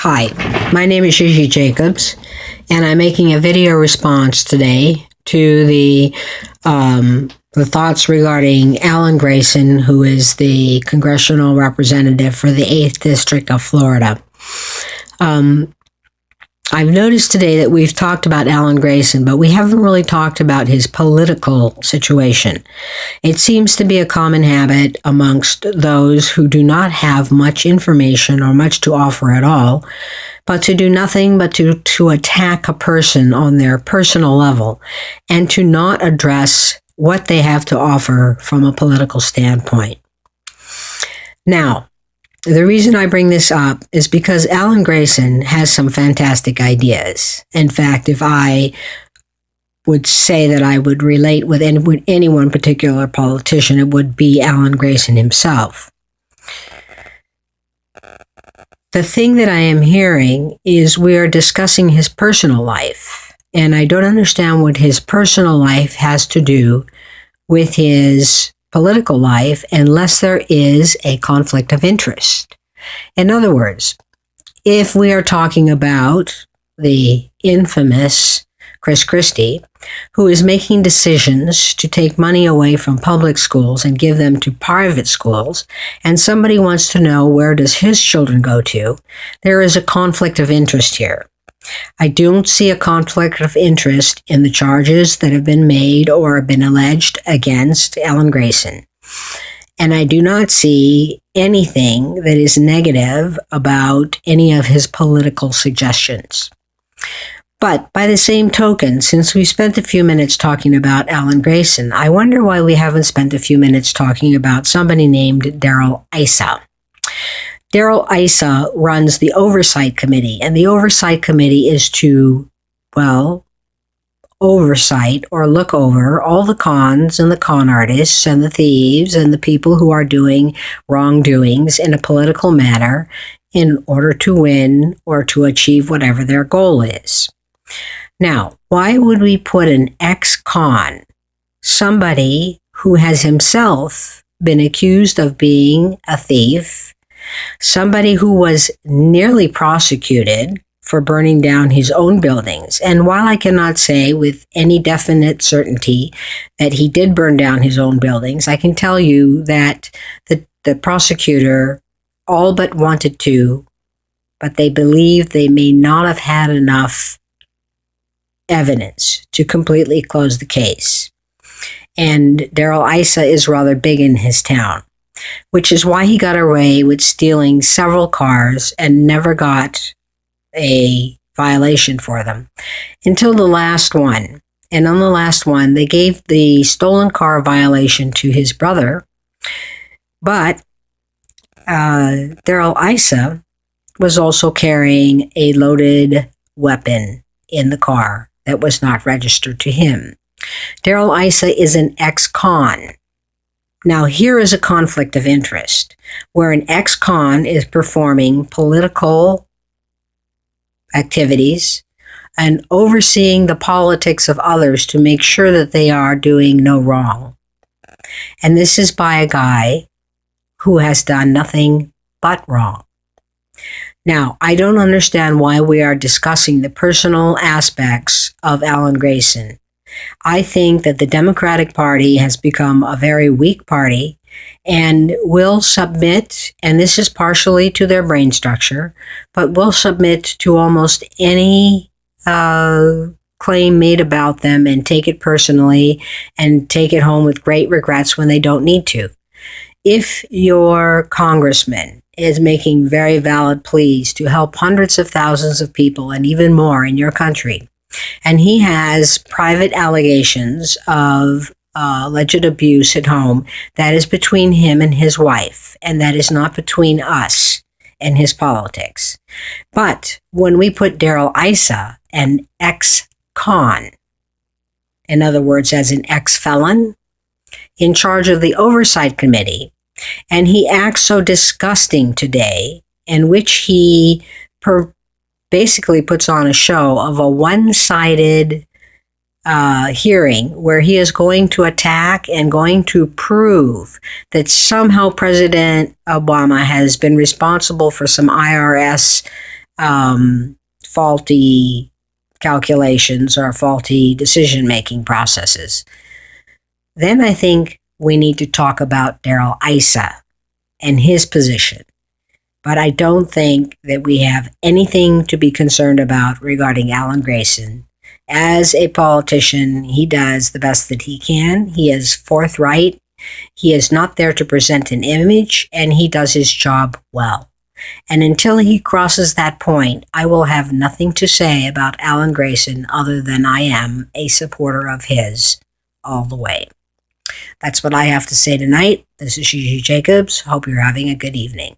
Hi, my name is Gigi Jacobs, and I'm making a video response today to the thoughts regarding Alan Grayson, who is the congressional representative for the 8th District of Florida. I've noticed today that we've talked about Alan Grayson, but we haven't really talked about his political situation. It seems to be a common habit amongst those who do not have much information or much to offer at all, but to do nothing but to attack a person on their personal level and to not address what they have to offer from a political standpoint. Now, the reason I bring this up is because Alan Grayson has some fantastic ideas. In fact, if I would say that I would relate with any one particular politician, it would be Alan Grayson himself. The thing that I am hearing is we are discussing his personal life, and I don't understand what his personal life has to do with his political life unless there is a conflict of interest. In other words, if we are talking about the infamous Chris Christie, who is making decisions to take money away from public schools and give them to private schools, and somebody wants to know where does his children go to, there is a conflict of interest here. I don't see a conflict of interest in the charges that have been made or have been alleged against Alan Grayson. And I do not see anything that is negative about any of his political suggestions. But by the same token, since we spent a few minutes talking about Alan Grayson, I wonder why we haven't spent a few minutes talking about somebody named Darrell Issa. Darrell Issa runs the Oversight Committee, and the Oversight Committee is to, oversight or look over all the cons and the con artists and the thieves and the people who are doing wrongdoings in a political manner in order to win or to achieve whatever their goal is. Now, why would we put an ex-con, somebody who has himself been accused of being a thief, somebody who was nearly prosecuted for burning down his own buildings? And while I cannot say with any definite certainty that he did burn down his own buildings, I can tell you that the prosecutor all but wanted to, but they believe they may not have had enough evidence to completely close the case. And Darrell Issa is rather big in his town, which is why he got away with stealing several cars and never got a violation for them until the last one. And on the last one, they gave the stolen car violation to his brother, but Darrell Issa was also carrying a loaded weapon in the car that was not registered to him. Darrell Issa is an ex-con. Now, here is a conflict of interest where an ex-con is performing political activities and overseeing the politics of others to make sure that they are doing no wrong. And this is by a guy who has done nothing but wrong. Now, I don't understand why we are discussing the personal aspects of Alan Grayson. I think that the Democratic Party has become a very weak party and will submit, and this is partially to their brain structure, but will submit to almost any claim made about them and take it personally and take it home with great regrets when they don't need to. If your congressman is making very valid pleas to help hundreds of thousands of people and even more in your country, and he has private allegations of alleged abuse at home, that is between him and his wife, and that is not between us and his politics. But when we put Darrell Issa, an ex-con, in other words, as an ex-felon, in charge of the Oversight Committee, and he acts so disgusting today, in which he basically puts on a show of a one-sided hearing where he is going to attack and going to prove that somehow President Obama has been responsible for some IRS faulty calculations or faulty decision-making processes. Then I think we need to talk about Daryl Issa and his position. But I don't think that we have anything to be concerned about regarding Alan Grayson. As a politician, he does the best that he can. He is forthright. He is not there to present an image, and he does his job well. And until he crosses that point, I will have nothing to say about Alan Grayson other than I am a supporter of his all the way. That's what I have to say tonight. This is Gigi Jacobs. Hope you're having a good evening.